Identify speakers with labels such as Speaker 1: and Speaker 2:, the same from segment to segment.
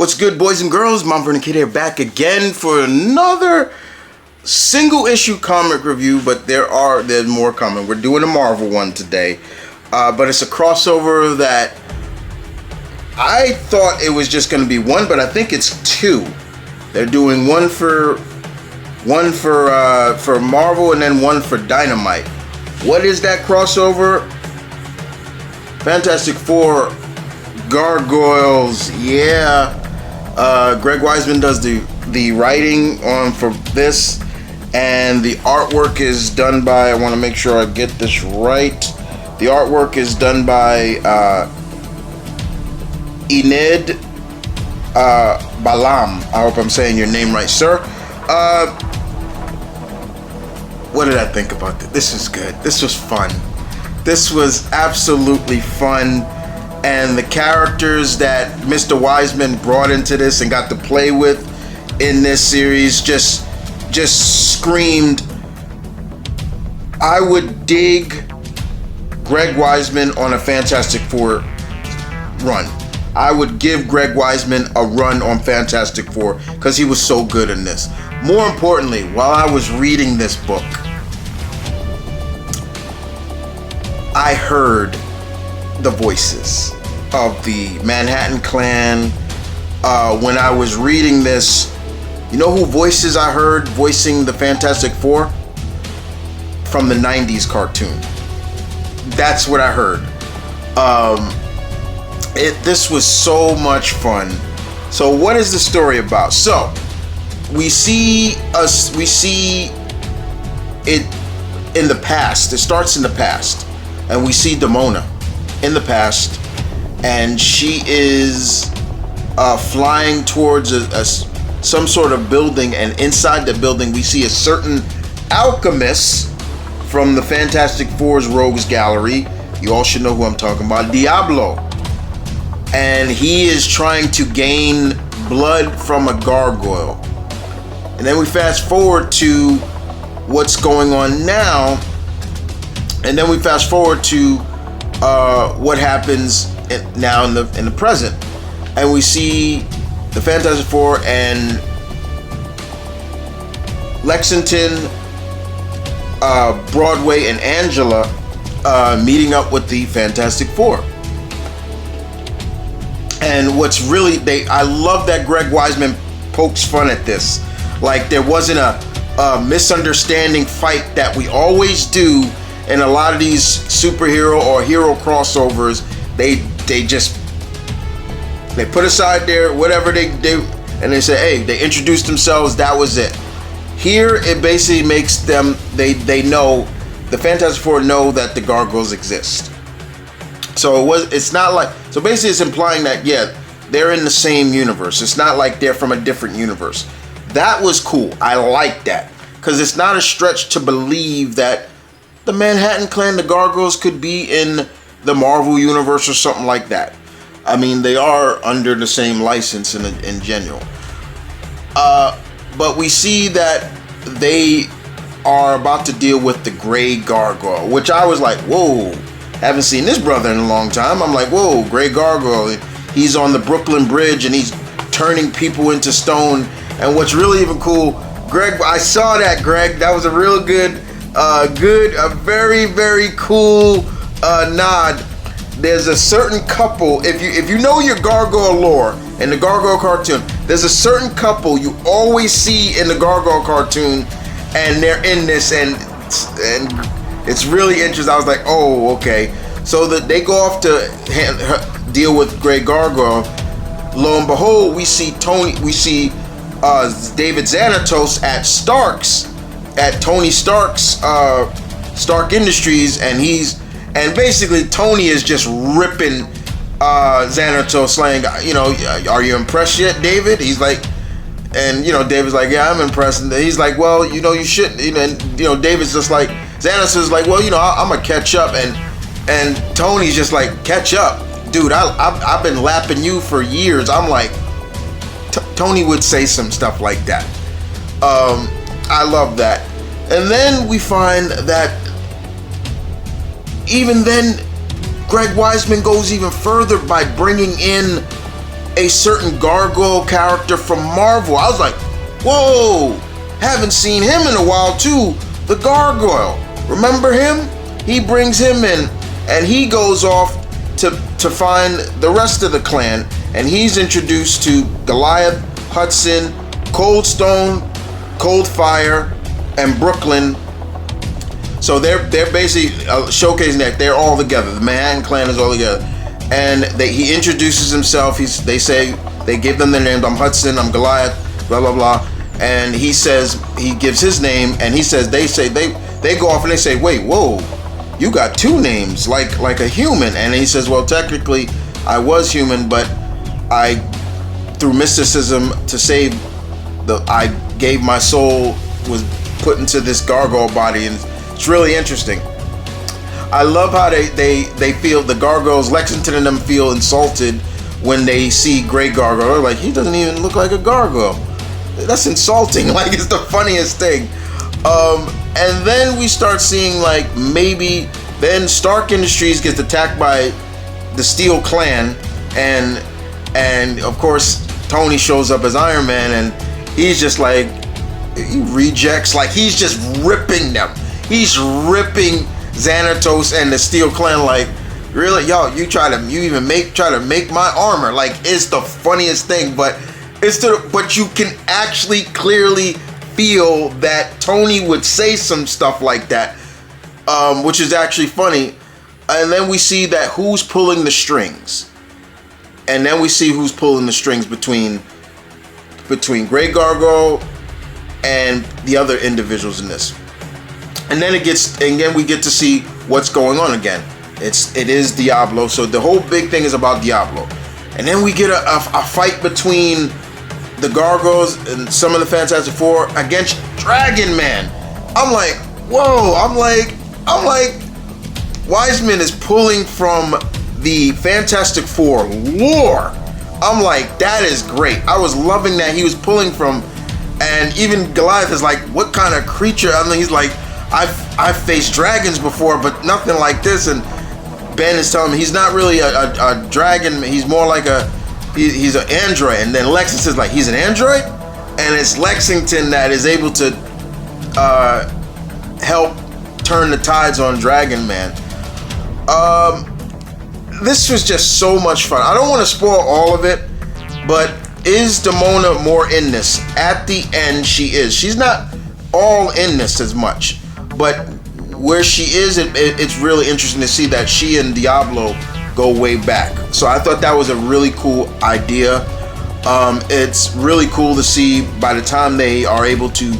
Speaker 1: What's good, boys and girls? M.V.K here, back again for another single issue comic review, but there's more coming. We're doing a Marvel one today, but it's a crossover that I thought it was just going to be one, but I think it's two. They're doing one for Marvel and then one for Dynamite. What is that crossover? Fantastic Four Gargoyles, yeah. Greg Weisman does the writing for this, and the artwork is done by, I want to make sure I get this right, the artwork is done by Enid Balam. I hope I'm saying your name right, sir. What did I think about this? This is good. This was fun. This was absolutely fun. And the characters that Mr. Weisman brought into this and got to play with in this series just screamed, I would dig Greg Weisman on a Fantastic Four run. I would give Greg Weisman a run on Fantastic Four because he was so good in this. More importantly, while I was reading this book, I heard the voices of the Manhattan Clan. When I was reading this, you know who voices I heard voicing the Fantastic Four? From the 90s cartoon. That's what I heard. This was so much fun. So what is the story about? So we see it in the past. It starts in the past. And we see Demona in the past, and she is flying towards some sort of building, and inside the building we see a certain alchemist from the Fantastic Four's Rogues Gallery. You all should know who I'm talking about, Diablo. And he is trying to gain blood from a gargoyle. And then we fast forward to what's going on now. And then we fast forward to what happens now in the present, and we see the Fantastic Four and Lexington, Broadway, and Angela meeting up with the Fantastic Four. And what's really I love that Greg Weisman pokes fun at this. Like, there wasn't a misunderstanding fight that we always do. And a lot of these superhero or hero crossovers, they put aside their whatever they and they say, hey, they introduced themselves, that was it. Here it basically makes them they know, the Fantastic Four know that the gargoyles exist. So it's not like, so basically it's implying that, yeah, they're in the same universe. It's not like they're from a different universe. That was cool. I like that, because it's not a stretch to believe that the Manhattan Clan, the Gargoyles, could be in the Marvel Universe or something like that. I mean, they are under the same license in general. But we see that they are about to deal with the Gray Gargoyle, which I was like, whoa, haven't seen this brother in a long time. I'm like, whoa, Gray Gargoyle. He's on the Brooklyn Bridge and he's turning people into stone. And what's really even cool, Greg, I saw that, Greg. That was a real good, a very, very cool nod. There's a certain couple, if you know your gargoyle lore and the gargoyle cartoon, there's a certain couple you always see in the gargoyle cartoon, and they're in this, and it's really interesting. I was like, oh, okay. So that they go off to deal with Grey Gargoyle. Lo and behold, we see David Xanatos at Tony Stark's Stark Industries, and basically Tony is just ripping Xanatos, saying, you know, are you impressed yet, David? He's like, and you know, David's like, yeah, I'm impressed. And he's like, well, you know, you shouldn't, you know, and you know, David's just like, Xanatos is like, well, you know, I'm gonna catch up, and Tony's just like, catch up, dude. I've been lapping you for years. I'm like, Tony would say some stuff like that. I love that. And then we find that even then, Greg Weisman goes even further by bringing in a certain gargoyle character from Marvel. I was like, whoa, haven't seen him in a while too. The gargoyle, remember him? He brings him in, and he goes off to find the rest of the clan, and he's introduced to Goliath, Hudson, Cold Stone, Cold Fire, and Brooklyn. So they're basically showcasing that they're all together. The Manhattan clan is all together, and he introduces himself. They give them their names. I'm Hudson. I'm Goliath. Blah blah blah. And he gives his name, and they go off and they say, wait, whoa, you got two names, like a human. And he says, well, technically, I was human, but I, through mysticism, I gave my soul, was put into this gargoyle body, and it's really interesting. I love how they feel, the gargoyles, Lexington and them feel insulted when they see Grey Gargoyle. They're like, he doesn't even look like a gargoyle. That's insulting. Like, it's the funniest thing. And then we start seeing, like, maybe then Stark Industries gets attacked by the Steel Clan, and of course Tony shows up as Iron Man, and he's just like, he rejects, like, he's just ripping them. He's ripping Xanatos and the Steel Clan, like, really, y'all, you try to make my armor. Like, it's the funniest thing, but you can actually clearly feel that Tony would say some stuff like that, which is actually funny. And then we see that who's pulling the strings, and then we see who's pulling the strings between Grey Gargoyle and the other individuals in this. And then we get to see what's going on again. It is Diablo, so the whole big thing is about Diablo. And then we get a fight between the Gargoyles and some of the Fantastic Four against Dragon Man. I'm like, whoa, I'm like, Wiseman is pulling from the Fantastic Four lore. I'm like, that is great. I was loving that he was pulling from, and even Goliath is like, what kind of creature? I mean, he's like, I've faced dragons before, but nothing like this. And Ben is telling me he's not really a dragon. He's more like he's an android. And then Lexington's like, he's an android? And it's Lexington that is able to help turn the tides on Dragon Man. This was just so much fun. I don't want to spoil all of it, but is Demona more in this? At the end, she is. She's not all in this as much, but where she is, it's really interesting to see that she and Diablo go way back. So I thought that was a really cool idea. It's really cool to see by the time they are able to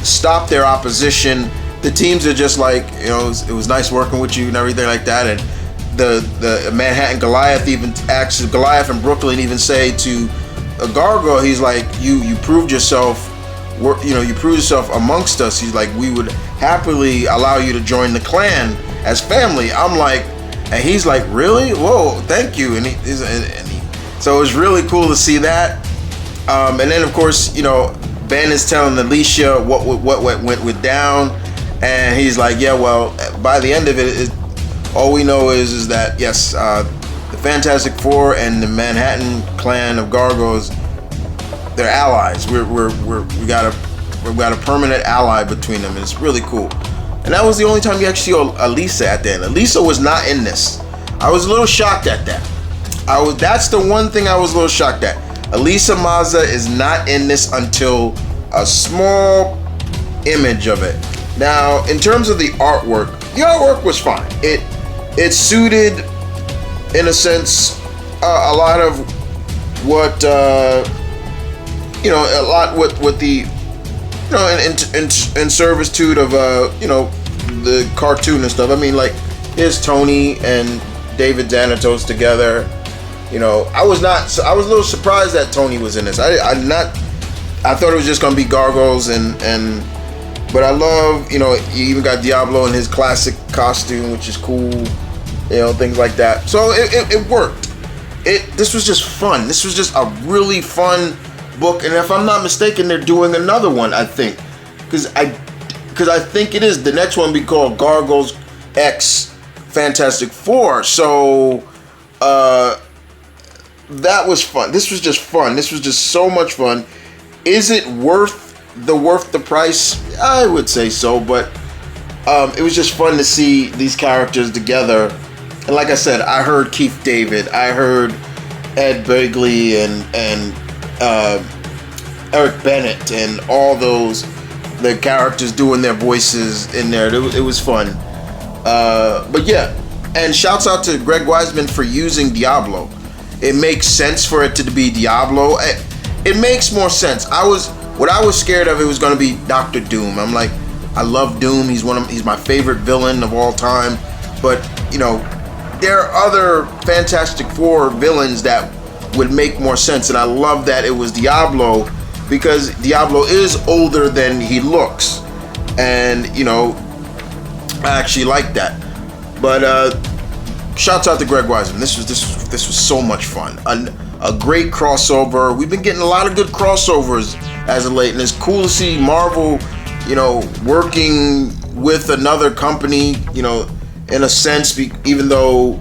Speaker 1: stop their opposition, the teams are just like, you know, it was nice working with you and everything like that. And the Manhattan Goliath even actually, Goliath and Brooklyn even say to a Gargoyle, he's like, you proved yourself. You proved yourself amongst us. He's like, we would happily allow you to join the clan as family. I'm like, and he's like, really? Whoa, thank you. And so it was really cool to see that. And then of course, you know, Ben is telling Alicia what went down, and he's like, yeah, well, by the end of it, all we know is that yes, the Fantastic Four and the Manhattan clan of Gargoyles, they're allies. We got a permanent ally between them, and it's really cool. And that was the only time you actually saw Elisa at the end. Elisa was not in this. I was a little shocked at that. That's the one thing I was a little shocked at. Elisa Maza is not in this until a small image of it. Now, in terms of the artwork was fine. It suited, in a sense, a lot of what a lot with the, you know, in servitude of the cartoon and stuff. I mean, like, here's Tony and David Xanatos together. You know, I was a little surprised that Tony was in this. I thought it was just gonna be Gargoyles but I love, you know, you even got Diablo in his classic costume, which is cool, you know, things like that. So it worked. This was just fun. This was just a really fun book, and if I'm not mistaken, they're doing another one, I think, because I think it is, the next one be called Gargoyles X Fantastic Four. So that was fun. This was just fun. This was just so much fun. Is it worth the price? I would say so, but it was just fun to see these characters together. And like I said, I heard Keith David, I heard Ed Begley and Eric Bennett and all the characters doing their voices in there. It was fun. But yeah, and shouts out to Greg Weisman for using Diablo. It makes sense for it to be Diablo. It makes more sense. What I was scared of, it was going to be Dr. Doom. I'm like, I love Doom. He's my favorite villain of all time. But there are other Fantastic Four villains that would make more sense, and I love that it was Diablo, because Diablo is older than he looks, and I actually like that. But shouts out to Greg Weisman. This was so much fun. A great crossover. We've been getting a lot of good crossovers as of late, and it's cool to see Marvel, working with another company, in a sense, even though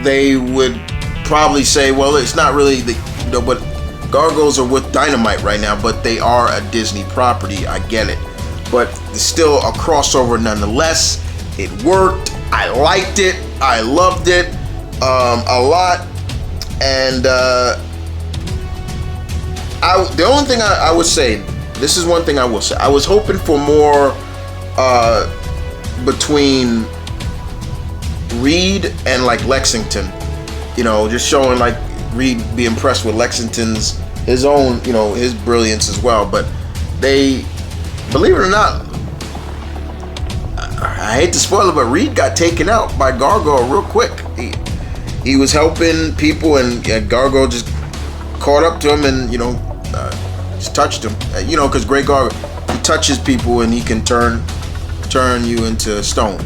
Speaker 1: they would probably say, well, it's not really but Gargoyles are with Dynamite right now, but they are a Disney property. I get it, but it's still a crossover nonetheless. It worked. I liked it. I loved it a lot. And the only thing I would say, this is one thing I will say, I was hoping for more between Reed and like Lexington, just showing like Reed be impressed with Lexington's his own, his brilliance as well. But they, believe it or not, I hate to spoil it, but Reed got taken out by Gargoyle real quick. He was helping people, and Gargoyle just caught up to him and just touched him. Because Great Gargoyle, he touches people and he can turn you into stone.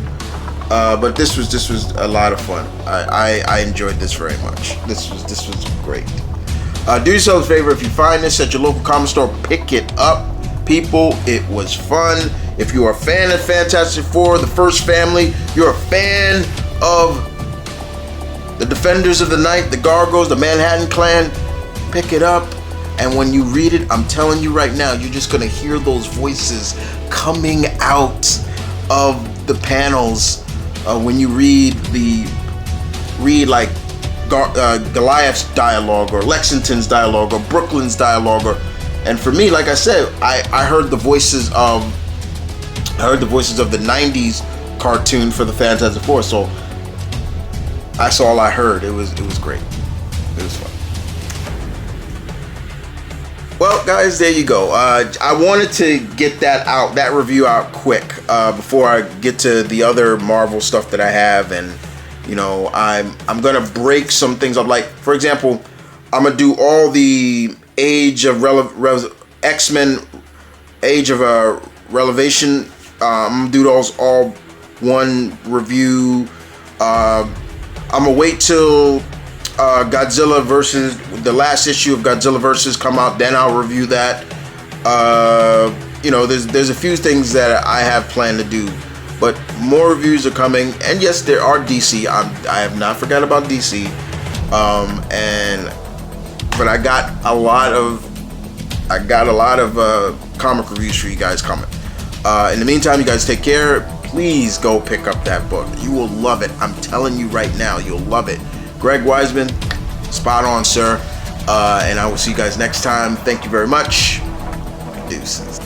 Speaker 1: But this was a lot of fun. I enjoyed this very much. This was great. Do yourself a favor, if you find this at your local comic store, pick it up, people. It was fun. If you're a fan of Fantastic Four, the first family, you're a fan of the Defenders of the Night, the Gargoyles, the Manhattan Clan, pick it up. And when you read it, I'm telling you right now, you're just gonna hear those voices coming out of the panels when you read like Goliath's dialogue, or Lexington's dialogue, or Brooklyn's dialogue, and for me, like I said, I heard the voices of the 90s cartoon for the Fantastic Four, so that's all I heard. It was great. It was fun. Well, guys, there you go. I wanted to get that review out quick before I get to the other Marvel stuff that I have, and I'm gonna break some things up. Like, for example, I'm gonna do all the Age of X-Men, Age of Relevation. I'm gonna do those all one review. I'm gonna wait till Godzilla versus the last issue of Godzilla versus come out, then I'll review that. There's a few things that I have planned to do, but more reviews are coming. And yes, there are DC. I have not forgot about DC. But I got a lot of comic reviews for you guys coming. In the meantime, you guys take care. Please go pick up that book. You will love it. I'm telling you right now, you'll love it. Greg Weisman, spot on, sir. And I will see you guys next time. Thank you very much. Deuces.